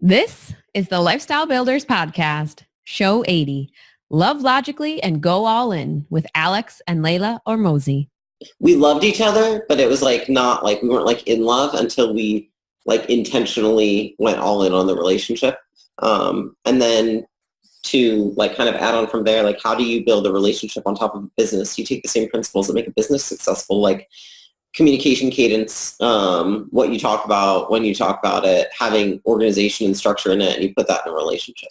This is the Lifestyle Builders Podcast, Show 80. Love logically and go all in with Alex and Leila Hormozi. We loved each other, but it was like not like we weren't like in love until we like intentionally went all in on the relationship. And then to like kind of add on from there, like how do you build a relationship on top of a business? You take the same principles that make a business successful, like communication cadence, what you talk about, when you talk about it, having organization and structure in it, and you put that in a relationship.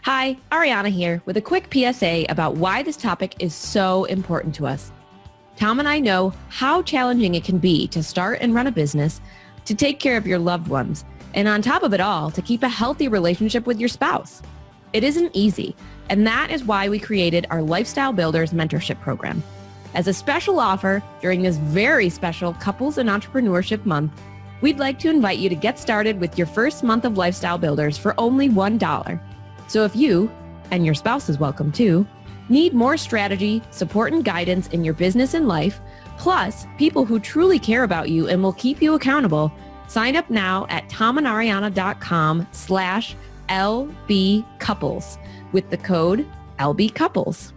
Hi, Ariana here with a quick PSA about why this topic is so important to us. Tom and I know how challenging it can be to start and run a business, to take care of your loved ones, and on top of it all, to keep a healthy relationship with your spouse. It isn't easy, and that is why we created our Lifestyle Builders Mentorship Program. As a special offer during this very special Couples and Entrepreneurship Month, we'd like to invite you to get started with your first month of Lifestyle Builders for only $1. So if you, and your spouse is welcome too, need more strategy, support, and guidance in your business and life, plus people who truly care about you and will keep you accountable, sign up now at tomandariana.com/LBcouples with the code LBcouples.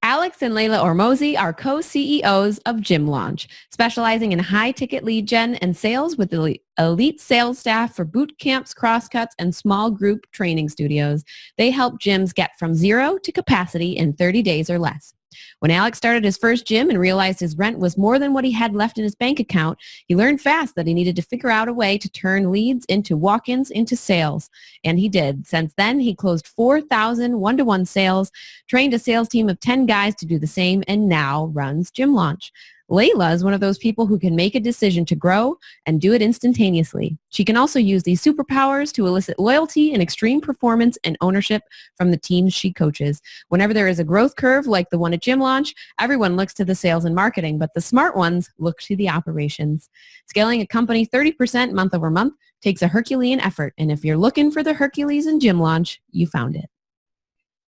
Alex and Leila Hormozi are co-CEOs of Gym Launch, specializing in high-ticket lead gen and sales with the elite sales staff for boot camps, crosscuts, and small group training studios. They help gyms get from zero to capacity in 30 days or less. When Alex started his first gym and realized his rent was more than what he had left in his bank account, he learned fast that he needed to figure out a way to turn leads into walk-ins into sales. And he did. Since then, he closed 4,000 one-to-one sales, trained a sales team of 10 guys to do the same, and now runs Gym Launch. Leila is one of those people who can make a decision to grow and do it instantaneously. She can also use these superpowers to elicit loyalty and extreme performance and ownership from the teams she coaches. Whenever there is a growth curve like the one at Gym Launch, everyone looks to the sales and marketing, but the smart ones look to the operations. Scaling a company 30% month over month takes a Herculean effort, and if you're looking for the Hercules in Gym Launch, you found it.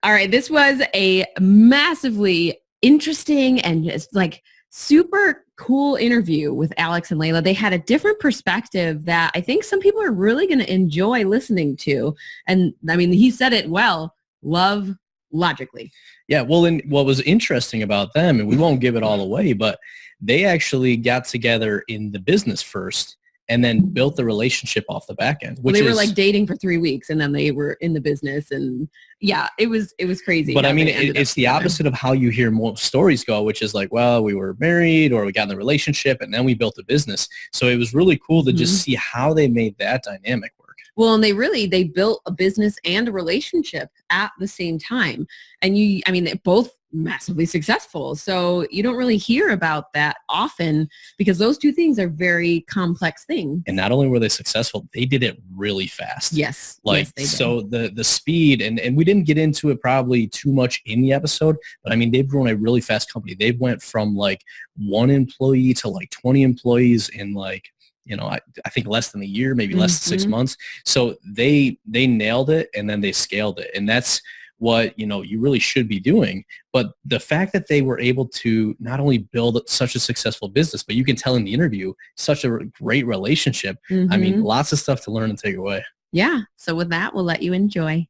All right, this was a massively interesting and just like super cool interview with Alex and Leila. They had a different perspective that I think some people are really going to enjoy listening to. And I mean, he said it well, love logically. Yeah, well, and what was interesting about them, and we won't give it all away, but they actually got together in the business first and then built the relationship off the back end. They were like dating for 3 weeks and then they were in the business, and yeah, it was crazy. But I mean, it's the opposite of how you hear most stories go, which is like, well, we were married or we got in the relationship and then we built a business. So it was really cool to just see how they made that dynamic work. Well, and they built a business and a relationship at the same time. And they're both massively successful. So you don't really hear about that often because those two things are very complex things. And not only were they successful, they did it really fast. Yes. Like, yes, so the speed, and we didn't get into it probably too much in the episode, but I mean, they've grown a really fast company. They went from like 1 employee to like 20 employees in like, I think less than a year, maybe less than 6 months. So they nailed it, and then they scaled it. And that's what, you really should be doing. But the fact that they were able to not only build such a successful business, but you can tell in the interview, such a great relationship. I mean, lots of stuff to learn and take away. Yeah. So with that, we'll let you enjoy.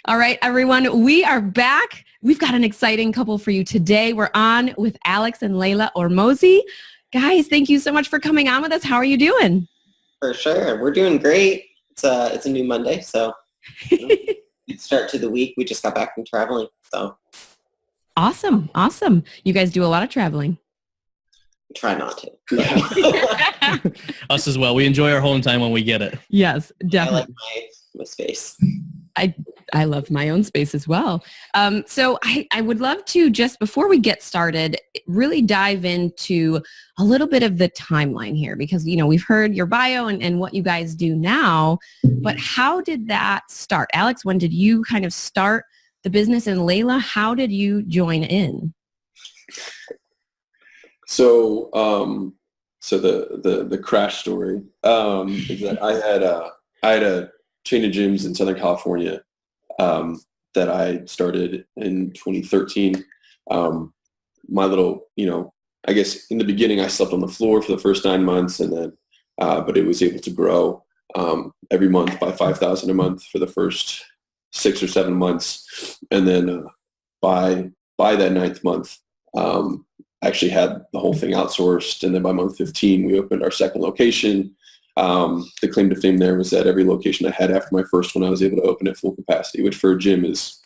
All right, everyone, we are back. We've got an exciting couple for you today. We're on with Alex and Leila Hormozi. Guys, thank you so much for coming on with us. How are you doing? For sure. We're doing great. It's a new Monday, so good start to the week. We just got back from traveling, so. Awesome. You guys do a lot of traveling. Try not to. Us as well. We enjoy our home time when we get it. Yes, definitely. I like my space. I love my own space as well. So I would love to, just before we get started, really dive into a little bit of the timeline here, because, we've heard your bio and what you guys do now, but how did that start? Alex, when did you kind of start the business? And Leila, how did you join in? So, the crash story is that I had a chain of gyms in Southern California that I started in 2013. My little, I guess in the beginning I slept on the floor for the first 9 months, and then but it was able to grow every month by 5,000 a month for the first 6 or 7 months. And then by that 9th month, actually had the whole thing outsourced. And then by month 15, we opened our second location. The claim to fame there was that every location I had after my first one, I was able to open at full capacity, which for a gym is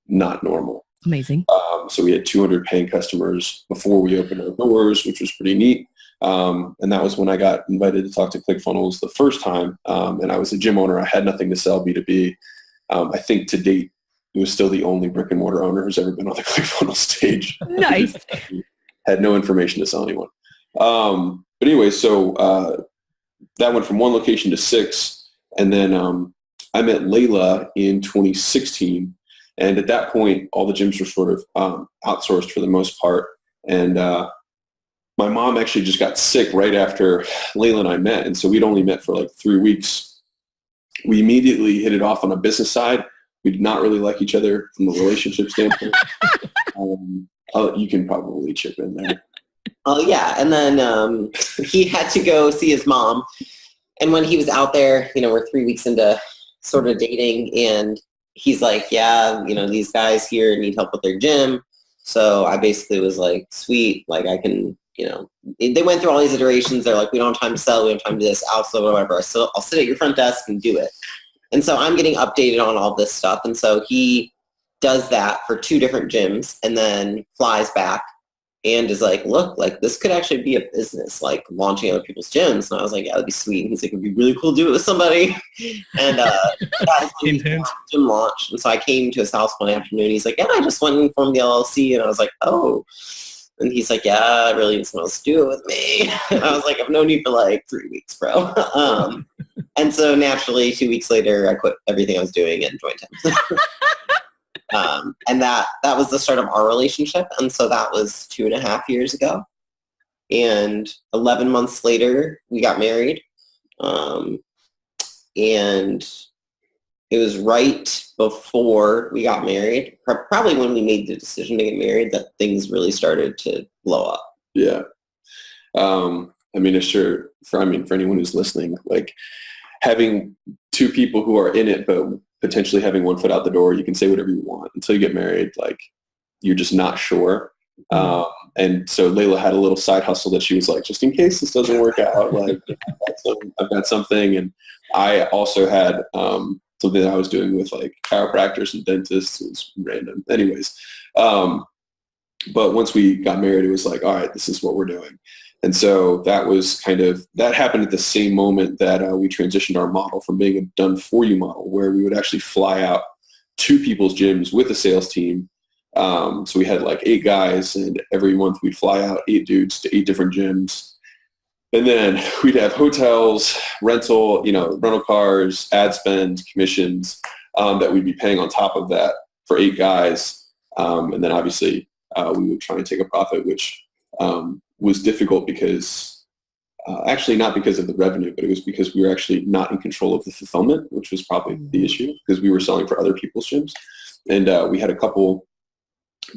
not normal. Amazing. So we had 200 paying customers before we opened our doors, which was pretty neat. And that was when I got invited to talk to ClickFunnels the first time. And I was a gym owner. I had nothing to sell B2B. I think to date, it was still the only brick and mortar owner who's ever been on the ClickFunnels stage. Nice. Had no information to sell anyone. But anyway, so that went from 1 location to 6. And then I met Leila in 2016. And at that point, all the gyms were sort of outsourced for the most part. And my mom actually just got sick right after Leila and I met. And so we'd only met for like 3 weeks. We immediately hit it off on a business side. We did not really like each other from a relationship standpoint. You can probably chip in there. Oh, yeah. And then he had to go see his mom. And when he was out there, we're 3 weeks into sort of dating, and he's like, yeah, these guys here need help with their gym. So I basically was like, sweet, like I can, they went through all these iterations. They're like, we don't have time to sell. We don't have time to do this, outsource, whatever. So I'll sit at your front desk and do it. And so I'm getting updated on all this stuff. And so he does that for 2 different gyms and then flies back and is like, look, like this could actually be a business, like launching other people's gyms. And I was like, yeah, that'd be sweet. And he's like, it'd be really cool to do it with somebody. And that gym launch. And so I came to his house one afternoon. He's like, yeah, I just went and formed the LLC. And I was like, oh. And he's like, yeah, I really need someone else to do it with me. And I was like, I've known you for like 3 weeks, bro. And so naturally, 2 weeks later, I quit everything I was doing and joined him. And that was the start of our relationship. And so that was 2.5 years ago. And 11 months later, we got married. And it was right before we got married, probably when we made the decision to get married, that things really started to blow up. Yeah. I mean, for anyone who's listening, like having 2 people who are in it, but potentially having 1 foot out the door, you can say whatever you want until you get married. Like you're just not sure. And so Leila had a little side hustle that she was like, just in case this doesn't work out, like I've got something. And I also had something that I was doing with like chiropractors and dentists. It was random. Anyways. But once we got married, it was like, all right, this is what we're doing. And so that happened at the same moment that we transitioned our model from being a done for you model, where we would actually fly out to people's gyms with a sales team. So we had like 8 guys, and every month we'd fly out 8 dudes to 8 different gyms. And then we'd have hotels, rental cars, ad spend, commissions that we'd be paying on top of that for 8 guys. And then obviously we would try and take a profit, which was difficult because actually not because of the revenue, but it was because we were actually not in control of the fulfillment, which was probably the issue, because we were selling for other people's gyms. And we had a couple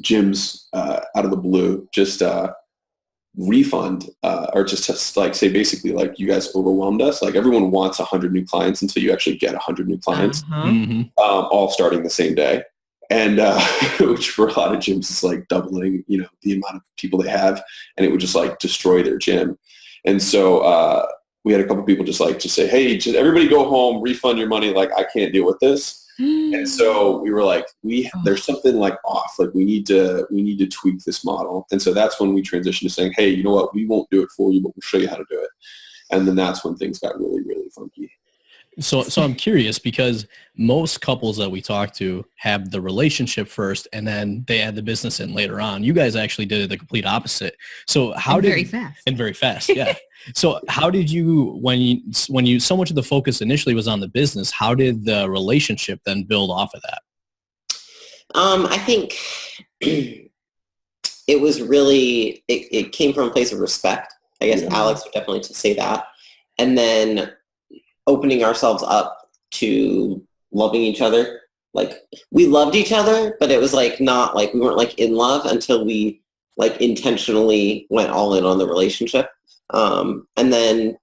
gyms out of the blue just refund or just like say basically like, you guys overwhelmed us. Like everyone wants 100 new clients until you actually get 100 new clients, all starting the same day. And which for a lot of gyms is like doubling, the amount of people they have, and it would just like destroy their gym. And so we had a couple people just say, hey, just everybody go home, refund your money. Like I can't deal with this. And so we were like, there's something like off. Like we need to tweak this model. And so that's when we transitioned to saying, hey, you know what? We won't do it for you, but we'll show you how to do it. And then that's when things got really, really funky. So I'm curious, because most couples that we talk to have the relationship first and then they add the business in later on. You guys actually did the complete opposite. So very fast. Yeah. So how did you, when you so much of the focus initially was on the business, how did the relationship then build off of that? I think it was really, it came from a place of respect. I guess Alex would definitely say that. And then opening ourselves up to loving each other. Like we loved each other, but it was like not like we weren't like in love until we like intentionally went all in on the relationship. And then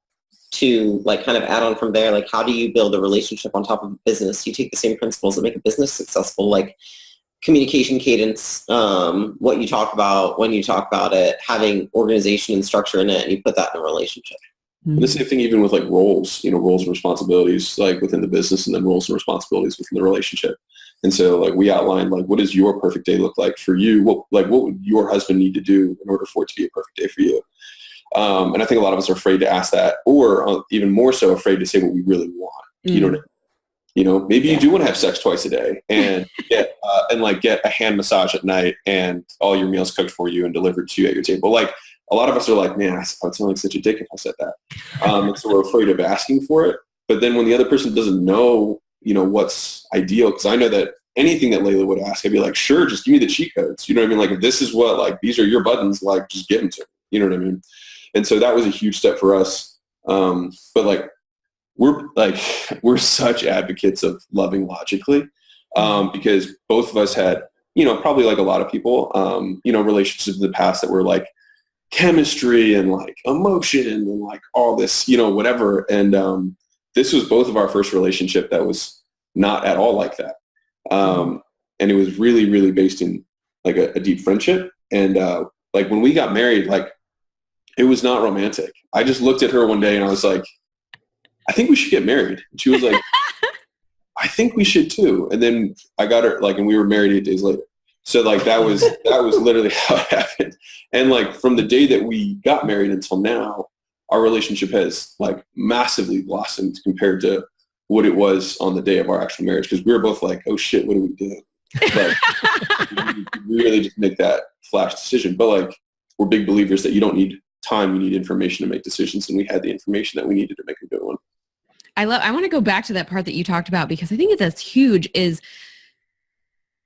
to like kind of add on from there, like how do you build a relationship on top of a business? You take the same principles that make a business successful, like communication cadence, what you talk about, when you talk about it, having organization and structure in it, and you put that in a relationship. And the same thing even with like roles, roles and responsibilities like within the business, and then roles and responsibilities within the relationship. And so like we outlined like what does your perfect day look like for you? What would your husband need to do in order for it to be a perfect day for you? And I think a lot of us are afraid to ask that, or even more so afraid to say what we really want. You know what I mean? Maybe you do want to have sex twice a day and get a hand massage at night and all your meals cooked for you and delivered to you at your table. Like a lot of us are like, man, I sound like such a dick if I said that. And so we're afraid of asking for it. But then when the other person doesn't know, what's ideal, because I know that anything that Leila would ask, I'd be like, sure, just give me the cheat codes. You know what I mean? Like if this is what, like, these are your buttons, like just give them to me. You know what I mean? And so that was a huge step for us. But like, we're such advocates of loving logically, because both of us had, probably like a lot of people, relationships in the past that were like chemistry and like emotion and like all this, whatever. And this was both of our first relationship that was not at all like that. And it was really, really based in like a deep friendship. And like when we got married, like it was not romantic. I just looked at her one day and I was like, I think we should get married. And she was like, I think we should too. And then I got her and we were married 8 days later. So like that was literally how it happened. And like from the day that we got married until now, our relationship has like massively blossomed compared to what it was on the day of our actual marriage. Cause we were both like, oh shit, what do we do? Like we really just make that flash decision. But like, we're big believers that you don't need time, you need information to make decisions. And we had the information that we needed to make a good one. I want to go back to that part that you talked about, because I think that's huge, is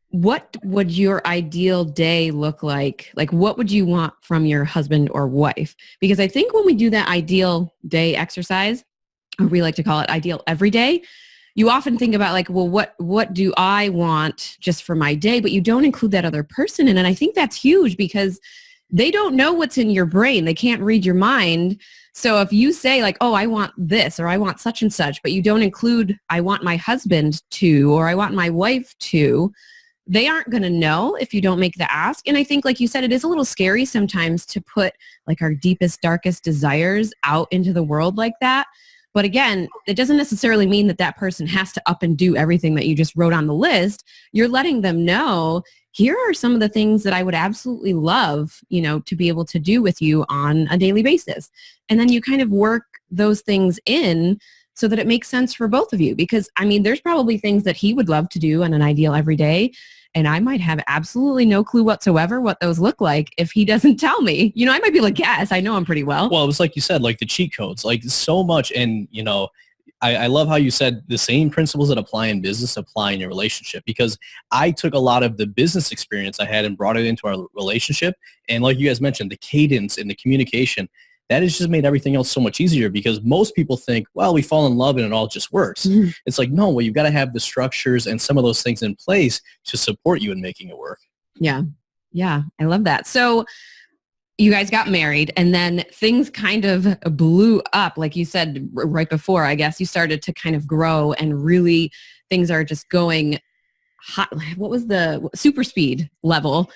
what would your ideal day look like? Like, what would you want from your husband or wife? Because I think when we do that ideal day exercise, or we like to call it ideal every day, you often think about like, well, what do I want just for my day? But you don't include that other person in it. And I think that's huge, because they don't know what's in your brain. They can't read your mind. So if you say like, oh, I want this, or I want such and such, but you don't include, I want my husband to, or I want my wife to, they aren't going to know if you don't make the ask. And I think, like you said, it is a little scary sometimes to put like our deepest, darkest desires out into the world like that. But again, it doesn't necessarily mean that that person has to up and do everything that you just wrote on the list. You're letting them know, here are some of the things that I would absolutely love, to be able to do with you on a daily basis. And then you kind of work those things in so that it makes sense for both of you. Because I mean, there's probably things that he would love to do on an ideal every day, and I might have absolutely no clue whatsoever what those look like if he doesn't tell me. I might be able to guess. I know him pretty well. Well, it was like you said, like the cheat codes, like so much. And, I love how you said the same principles that apply in business apply in your relationship, because I took a lot of the business experience I had and brought it into our relationship. And like you guys mentioned, the cadence and the communication, that has just made everything else so much easier, because most people think, well, we fall in love and it all just works. Mm-hmm. It's like, no, well, you've got to have the structures and some of those things in place to support you in making it work. Yeah. Yeah. I love that. So you guys got married, and then things kind of blew up. Like you said, right before, I guess you started to kind of grow, and really things are just going hot. What was the super speed level?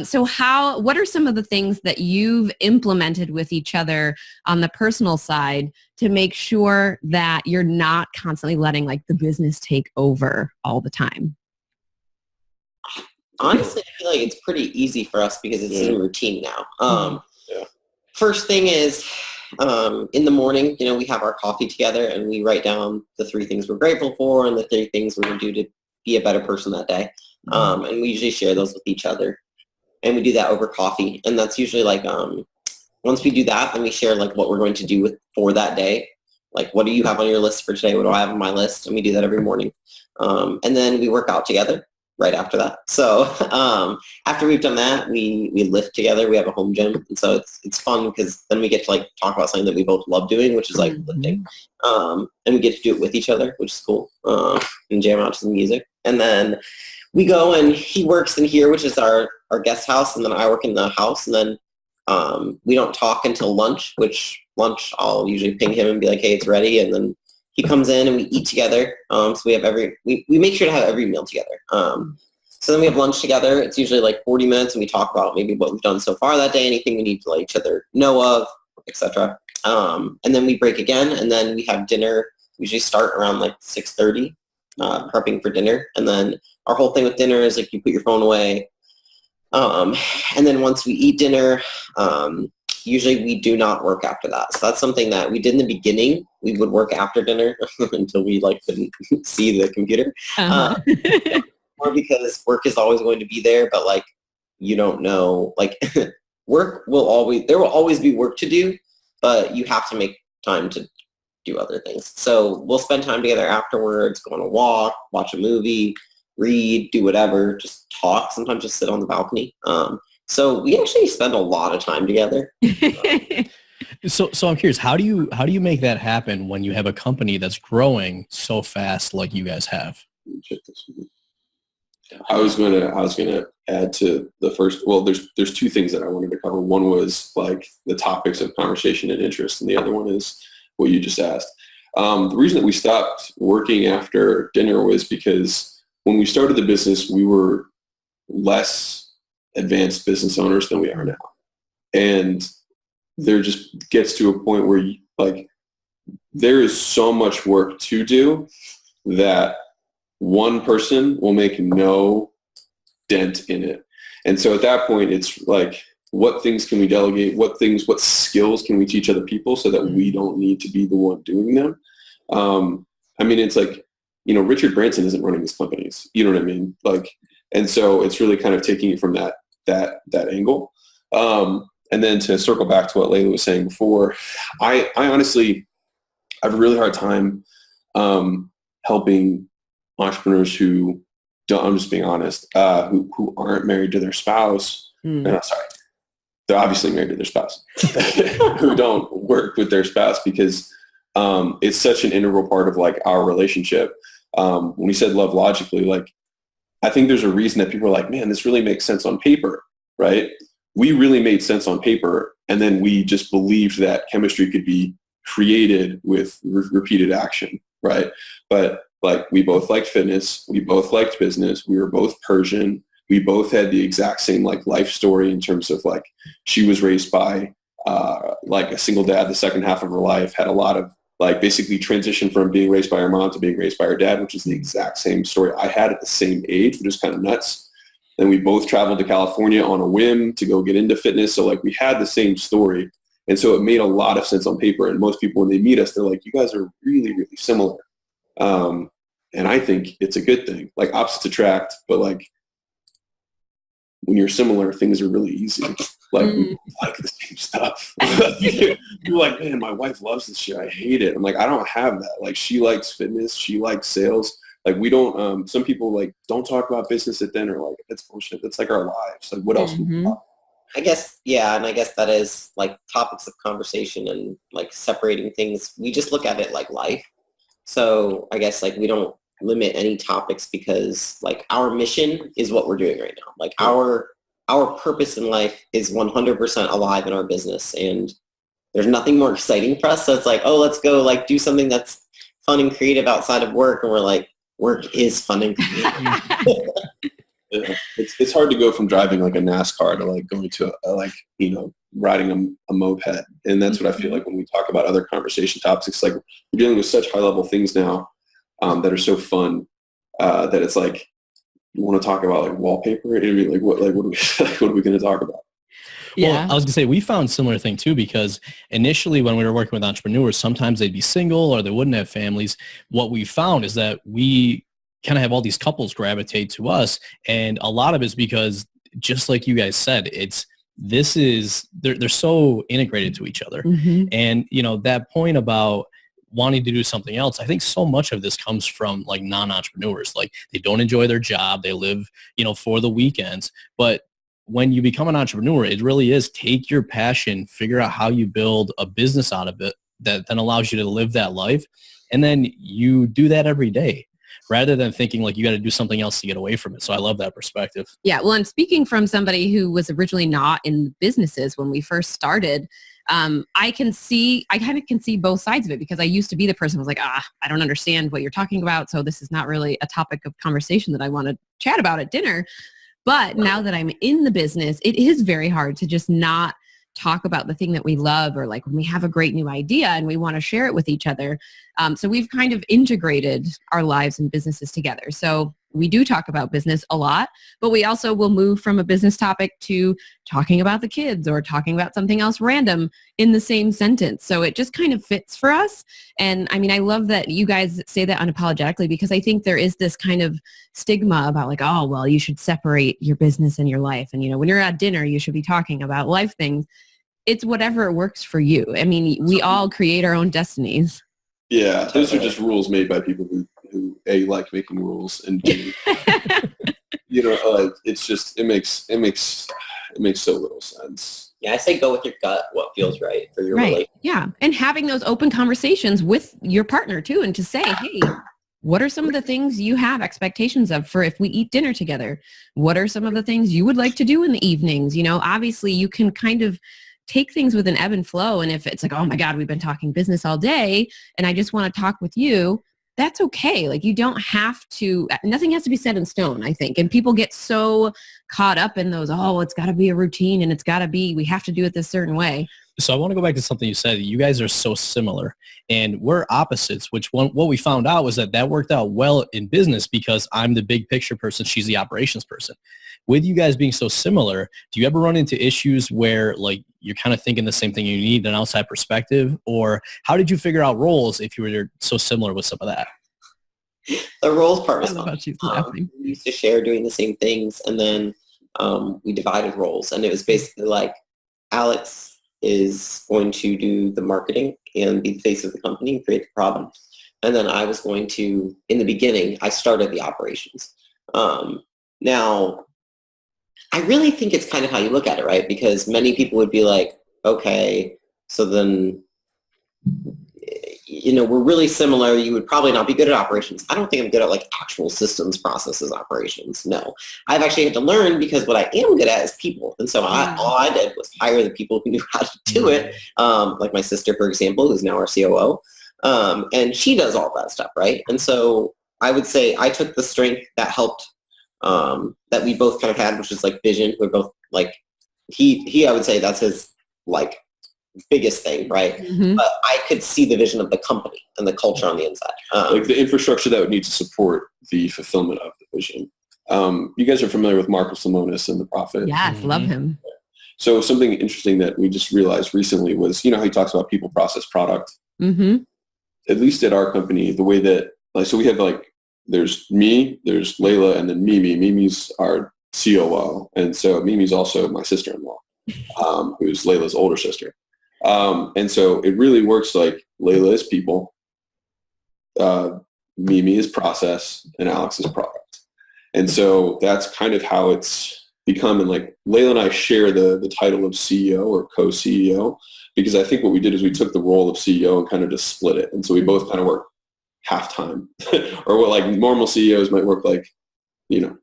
So what are some of the things that you've implemented with each other on the personal side to make sure that you're not constantly letting like the business take over all the time? Honestly, I feel like it's pretty easy for us because it's in routine now. First thing is, in the morning, we have our coffee together and we write down the 3 things we're grateful for and the 3 things we're going to do to be a better person that day. And we usually share those with each other. And we do that over coffee. And that's usually like, once we do that, then we share like what we're going to do for that day. Like, what do you have on your list for today? What do I have on my list? And we do that every morning. And then we work out together right after that. So after we've done that, we lift together. We have a home gym. And so it's fun because then we get to like talk about something that we both love doing, which is like lifting. And we get to do it with each other, which is cool, and jam out to some music. And then we go and he works in here, which is our guest house. And then I work in the house. And then we don't talk until lunch, which lunch, I'll usually ping him and be like, hey, it's ready. And then he comes in and we eat together. So we have we make sure to have every meal together. So then we have lunch together. It's usually like 40 minutes and we talk about maybe what we've done so far that day, anything we need to let each other know of, etc. And then we break again and then we have dinner. We usually start around like 6:30, prepping for dinner. And then our whole thing with dinner is like you put your phone away. And then once we eat dinner, usually we do not work after that. So that's something that we did in the beginning. We would work after dinner until we like couldn't see the computer. Or because work is always going to be there, but like you don't know, like there will always be work to do, but you have to make time to do other things. So we'll spend time together afterwards, go on a walk, watch a movie, read, do whatever, just talk, sometimes just sit on the balcony. So we actually spend a lot of time together. So I'm curious, how do you make that happen when you have a company that's growing so fast like you guys have? I was gonna add to the first. Well, there's two things that I wanted to cover. One was like the topics of conversation and interest, and the other one is what you just asked. The reason that we stopped working after dinner was because when we started the business, we were less advanced business owners than we are now, and there just gets to a point where there is so much work to do that one person will make no dent in it. And so at that point, it's like, what things can we delegate? What skills can we teach other people so that we don't need to be the one doing them? I mean, it's like, Richard Branson isn't running his companies. You know what I mean? Like, and so it's really kind of taking it from that angle. And then to circle back to what Leila was saying before, I honestly have a really hard time helping entrepreneurs who don't, I'm just being honest, who aren't married to their spouse. No, sorry. They're obviously married to their spouse, who don't work with their spouse because it's such an integral part of like our relationship. When we said love logically, like, I think there's a reason that people are like, man, this really makes sense on paper, right? We really made sense on paper. And then we just believed that chemistry could be created with repeated action, right? But like, we both liked fitness. We both liked business. We were both Persian. We both had the exact same like life story in terms of like, she was raised by like a single dad the second half of her life, had a lot of like basically transition from being raised by her mom to being raised by her dad, which is the exact same story I had at the same age, which is kind of nuts. And we both traveled to California on a whim to go get into fitness. So like we had the same story. And so it made a lot of sense on paper. And most people, when they meet us, they're like, you guys are really, really similar. And I think it's a good thing. Like, opposites attract, but like when you're similar, things are really easy. Like, we like the same stuff. You're like, man, my wife loves this shit. I hate it. I'm like, I don't have that. Like, she likes fitness. She likes sales. Like, we don't, some people like don't talk about business at dinner. Like, that's bullshit. That's like our lives. Like, what else would we talk? I guess, yeah. And I guess that is like topics of conversation and like separating things. We just look at it like life. So I guess like we don't limit any topics because like our mission is what we're doing right now. Like our purpose in life is 100% alive in our business, and there's nothing more exciting for us. So it's like, oh, let's go like do something that's fun and creative outside of work. And we're like, work is fun and creative. Yeah. It's hard to go from driving like a NASCAR to like going to riding a moped. And that's what I feel like when we talk about other conversation topics. It's like we're dealing with such high level things now that are so fun that it's like, you want to talk about like wallpaper? It'd be like, what are we going to talk about? Yeah. Well, I was gonna say we found a similar thing too, because initially when we were working with entrepreneurs, sometimes they'd be single or they wouldn't have families. What we found is that we kind of have all these couples gravitate to us, and a lot of it's because, just like you guys said, they're so integrated to each other. And that point about wanting to do something else, I think so much of this comes from like non-entrepreneurs. Like, they don't enjoy their job, they live for the weekends. But when you become an entrepreneur, it really is take your passion, figure out how you build a business out of it that then allows you to live that life, and then you do that every day, rather than thinking like you got to do something else to get away from it. So I love that perspective. Yeah. Well, I'm speaking from somebody who was originally not in businesses when we first started. I kind of can see both sides of it, because I used to be the person who was like, I don't understand what you're talking about, so this is not really a topic of conversation that I want to chat about at dinner. But now that I'm in the business, it is very hard to just not talk about the thing that we love, or like when we have a great new idea and we want to share it with each other. So we've kind of integrated our lives and businesses together. So we do talk about business a lot, but we also will move from a business topic to talking about the kids or talking about something else random in the same sentence. So it just kind of fits for us. And I mean, I love that you guys say that unapologetically, because I think there is this kind of stigma about like, oh, well, you should separate your business and your life. And, you know, when you're at dinner, you should be talking about life things. It's whatever works for you. I mean, we all create our own destinies. Yeah, those are just rules made by people who like making rules, and B, you know, it's just it makes so little sense. Yeah, I say go with your gut, what feels right for your relationship. Yeah, and having those open conversations with your partner too, and to say, hey, what are some of the things you have expectations of for if we eat dinner together? What are some of the things you would like to do in the evenings? You know, obviously you can kind of take things with an ebb and flow. And if it's like, oh my God, we've been talking business all day and I just want to talk with you, that's okay. Like you don't have to, nothing has to be set in stone, I think. And people get so caught up in those, oh, it's got to be a routine and it's got to be, we have to do it this certain way. So I want to go back to something you said. You guys are so similar and we're opposites, what we found out was that worked out well in business because I'm the big picture person. She's the operations person. With you guys being so similar, do you ever run into issues where like you're kind of thinking the same thing, you need an outside perspective? Or how did you figure out roles if you were so similar with some of that? The roles part was fun. We used to share doing the same things, and then we divided roles, and it was basically like Alex is going to do the marketing and be the face of the company and create the product. And then I was going to, in the beginning, I started the operations. Now, I really think it's kind of how you look at it, right? Because many people would be like, okay, so then, you know, we're really similar. You would probably not be good at operations. I don't think I'm good at like actual systems, processes, operations. No, I've actually had to learn because what I am good at is people. And so all I did was hire the people who knew how to do it. Like my sister, for example, who's now our COO. And she does all that stuff, right? And so I would say I took the strength that helped that we both kind of had, which is like vision. We're both like, he I would say that's his like biggest thing, right? Mm-hmm. But I could see the vision of the company and the culture on the inside. Like the infrastructure that would need to support the fulfillment of the vision. You guys are familiar with Marcus Lemonis and The Prophet? Yes, love him. So something interesting that we just realized recently was, you know how he talks about people, process, product? Mm-hmm. At least at our company, the way that, like, so we have like, there's me, there's Leila, and then Mimi. Mimi's our COO. And so Mimi's also my sister-in-law, who's Leila's older sister. And so it really works like Leila is people, Mimi is process, and Alex is product. And so that's kind of how it's become. And like Leila and I share the title of CEO or co-CEO, because I think what we did is we took the role of CEO and kind of just split it. And so we both kind of work half time or what like normal CEOs might work like, you know,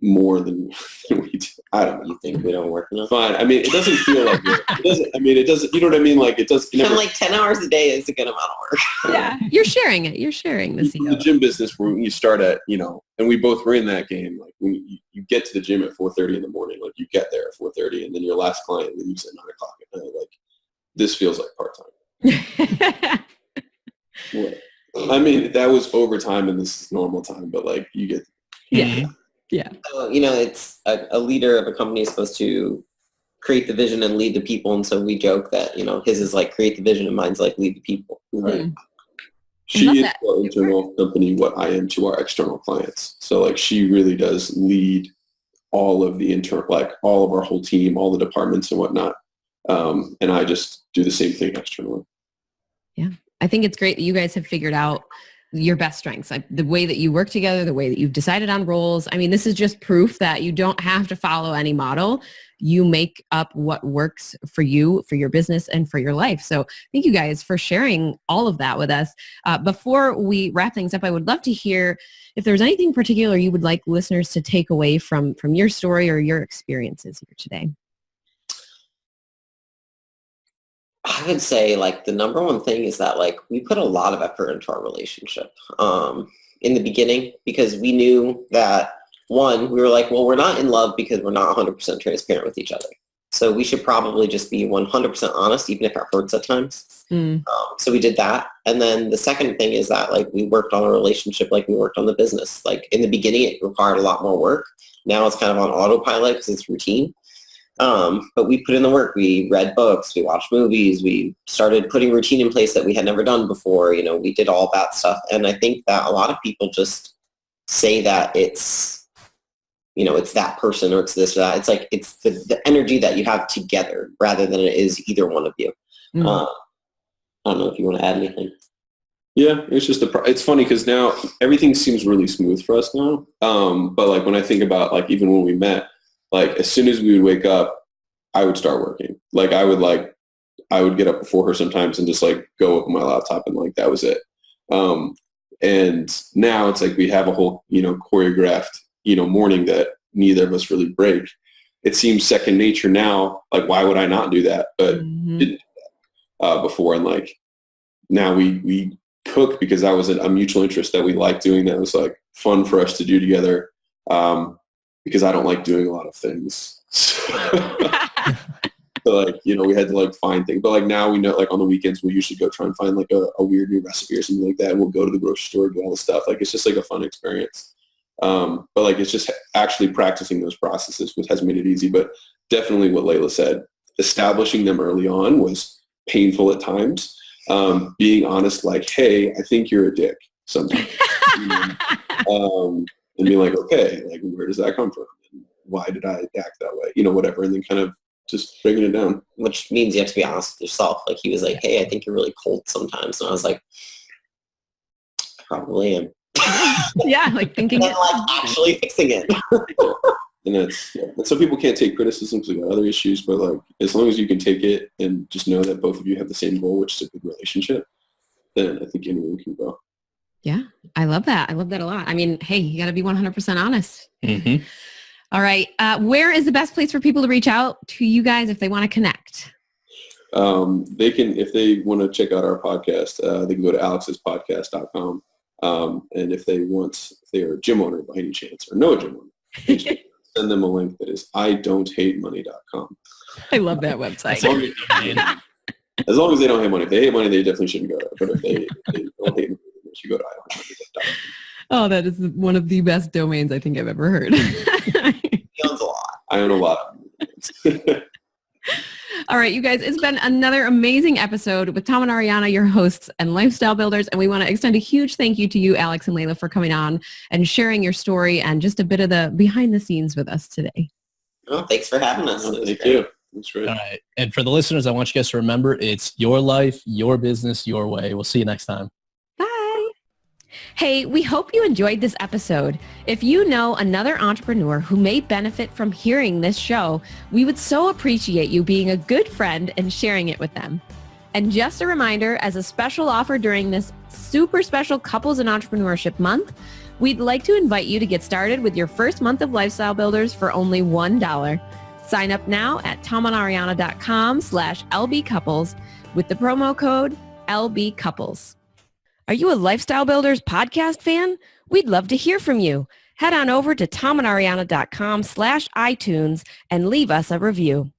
more than we do. I don't know. You think we don't work enough? Fine. I mean, it doesn't feel like it doesn't. I mean, it doesn't. You know what I mean? Like it does. I'm like 10 hours a day is a good amount of work. Yeah, you're sharing it. You're sharing the CEO. The gym business where you start at, you know, and we both were in that game. Like when you get to the gym at 4:30 in the morning, like you get there at 4:30, and then your last client leaves at 9 o'clock at night. Like this feels like part time. I mean, that was overtime, and this is normal time. But like you get. Yeah. Yeah. So, you know, it's a leader of a company is supposed to create the vision and lead the people. And so we joke that, you know, his is like create the vision and mine's like lead the people. Right. Mm-hmm. She is to our internal company what I am to our external clients. So like she really does lead all of the internal, like all of our whole team, all the departments and whatnot. And I just do the same thing externally. Yeah. I think it's great that you guys have figured out your best strengths, like the way that you work together, the way that you've decided on roles. I mean, this is just proof that you don't have to follow any model. You make up what works for you, for your business, and for your life. So thank you guys for sharing all of that with us. Before we wrap things up, I would love to hear if there's anything particular you would like listeners to take away from your story or your experiences here today. I would say like the number one thing is that like we put a lot of effort into our relationship in the beginning because we knew that one, we were like, well, we're not in love because we're not 100% transparent with each other. So we should probably just be 100% honest, even if it hurts at times. So we did that. And then the second thing is that like we worked on a relationship like we worked on the business. Like in the beginning, it required a lot more work. Now it's kind of on autopilot because it's routine. But we put in the work. We read books. We watched movies. We started putting routine in place that we had never done before. You know, we did all that stuff. And I think that a lot of people just say that it's, you know, it's that person or it's this or that. It's like it's the energy that you have together rather than it is either one of you. I don't know if you want to add anything. Yeah, it's just it's funny because now everything seems really smooth for us now. But like when I think about like even when we met, like as soon as we would wake up, I would start working. Like I would get up before her sometimes and just like go open my laptop and like that was it. And now it's like we have a whole, you know, choreographed, you know, morning that neither of us really break. It seems second nature now. Like why would I not do that? But didn't do that before. And like now we cook because that was a mutual interest that we liked doing. That was like fun for us to do together. Because I don't like doing a lot of things. So like, you know, we had to like find things. But like now we know like on the weekends we'll usually go try and find like a weird new recipe or something like that. And we'll go to the grocery store, do all the stuff. Like it's just like a fun experience. But like it's just actually practicing those processes which has made it easy. But definitely what Leila said, establishing them early on was painful at times. Being honest, like, hey, I think you're a dick sometimes. You know? And be like, okay, like where does that come from? And why did I act that way? You know, whatever. And then kind of just breaking it down. Which means you have to be honest with yourself. Like he was like, hey, I think you're really cold sometimes. And I was like, I probably am. Yeah, like thinking and like actually fixing it. And that's and some people can't take criticism because they got other issues, but like as long as you can take it and just know that both of you have the same goal, which is a good relationship, then I think anyone can go. Yeah, I love that. I love that a lot. I mean, hey, you got to be 100% honest. All right. Where is the best place for people to reach out to you guys if they want to connect? They can, if they want to check out our podcast, they can go to alexspodcast.com. And if they are a gym owner by any chance or know a gym owner, send them a link that is idon'thatemoney.com. I love that website. As long as they don't hate money. If they hate money, they definitely shouldn't go there. But if they don't hate money, they should go to idon'thatemoney.com. Oh, that is one of the best domains I think I've ever heard. He owns a lot. I own a lot of them. All right, you guys, it's been another amazing episode with Tom and Ariana, your hosts and lifestyle builders. And we want to extend a huge thank you to you, Alex and Leila, for coming on and sharing your story and just a bit of the behind the scenes with us today. Oh, thanks for having us. Thank you. That's great. All right. And for the listeners, I want you guys to remember it's your life, your business, your way. We'll see you next time. Bye. Hey, we hope you enjoyed this episode. If you know another entrepreneur who may benefit from hearing this show, we would so appreciate you being a good friend and sharing it with them. And just a reminder, as a special offer during this super special Couples in Entrepreneurship Month, we'd like to invite you to get started with your first month of Lifestyle Builders for only $1. Sign up now at tomandariana.com/LBcouples with the promo code LBcouples. Are you a Lifestyle Builders podcast fan? We'd love to hear from you. Head on over to tomandariana.com/iTunes and leave us a review.